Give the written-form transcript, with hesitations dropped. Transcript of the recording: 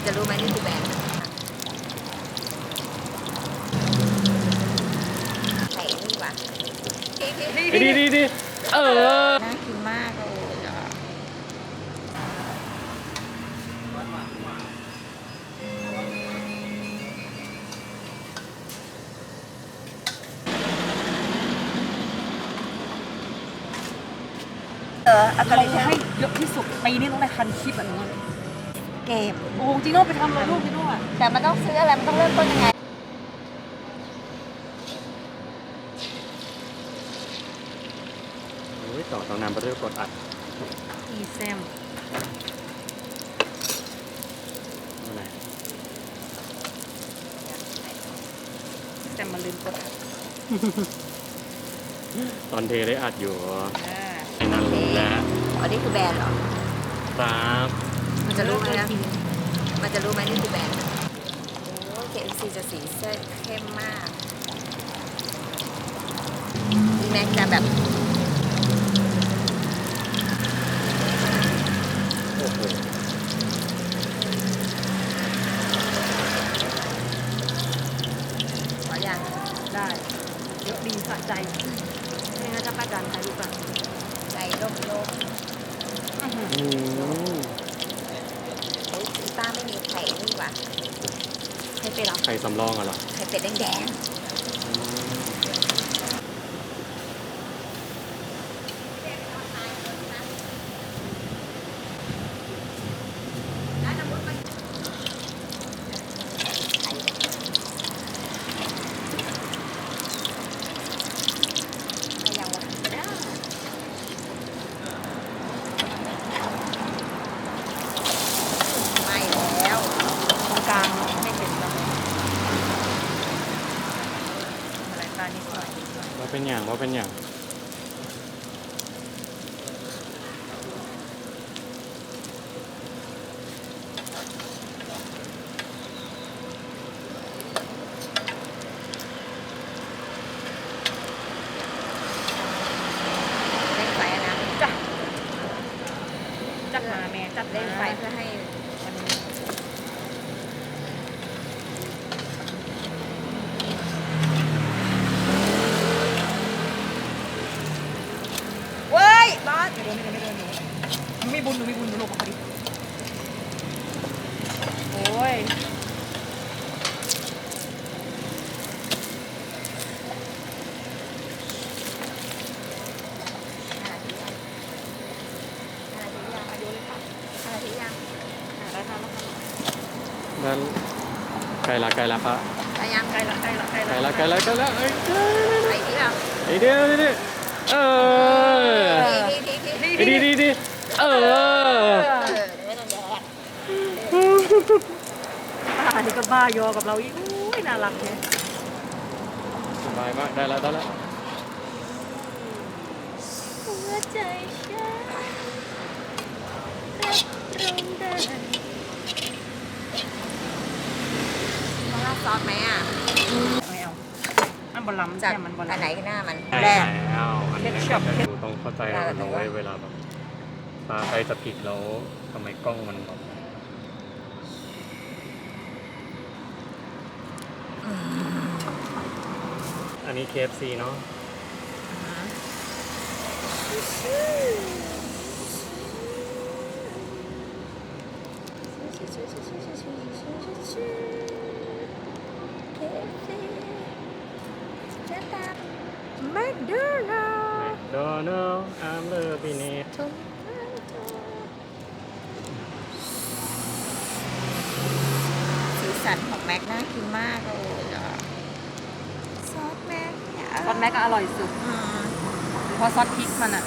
มันจะรู้ไหมนี่คือแบรนด์ไข่นี่วะดีเออน่ากินมากเลยอ่ะอากา เรา ลิเท ให้เยอะที่สุดปีนี้ต้องได้1,000 คลิปอ่ะหนู เก็บ โอ้จริงโน่ไปทำเลยลูกจริงโน่อ่ะ แต่มันต้องซื้ออะไร มันต้องเริ่มต้นยังไง ต่อน้ำไปเรื่อยกดอัด อีแซม อะไร แซมมาลืมกดอัด ตอนเทได้อัดอยู่ อ่า ไอ้นั่นรู้แล้ว อ๋อ นี่คือแบรนด์เหรอ ครับ มันจะรู้ไหมนะ มันจะรู้ไหมนี่คือแบรนด์โอ้ KFC จะสีเข้มมากดีแม็กจะแบบ โอ้โห ขออย่าง ได้เยอะดีสะใจไม่งั้นจะประกันใครลูกอ่ะ ใจร่ม อื้อหือ อืม ๆโอ้ยคุณป้าไม่มีไข่นี่วะไข่เป็ดเหรอ ไข่สำรองอะเหรอ ไข่เป็ดแดง อืม ๆไม่ยังวะไม่แล้ว ตรงกลางไม่เป็นแล้วอะไรตานิดหน่อย ว่าเป็นอย่าง เล่นไฟอะนะ จ้ะจัดมาแม่จัด เล่นไฟ มา เพื่อให้มันเว้ยบอส ไม่โดนหนูมีบุญหนูลงมาพอดีโอ้ย ได้ทานแล้วค่ะ นั้นไก่ละพระ อะไรยัง ใกล้ละ ไก่ละเอ้ย ไอ้ที่เรา ไอ้เดียวเออ ที เออ ไม่ต้องแดก ป้านี่ก็บ้ายอกับเราอีกอุ้ยน่ารักเนี่ย สบายมากได้แล้ว หัวใจฉันรับรองได้ ต้องราดซอสไหมอ่ะ ไม่เอามันบอลลัม จาก เนี่ยมันบอล อั ลั น ม ไหนหน้ามัน ได้ แรก แล้วอันนี้ Ketchup ดูต้องเข้าใจเอาไว้เวลาแบบปลาใครจะผิดแล้วทำไมกล้องมันแบบอันนี้ KFC เนาะ แมคโดนัลด์ McDonald I'm loving it สีสันของแม็กน่ากินมากเลยอ่ะซอสแม็กเนี่ย ซอสแม็กก็อร่อยสุด เพราะซอสพริกมันอ่ะ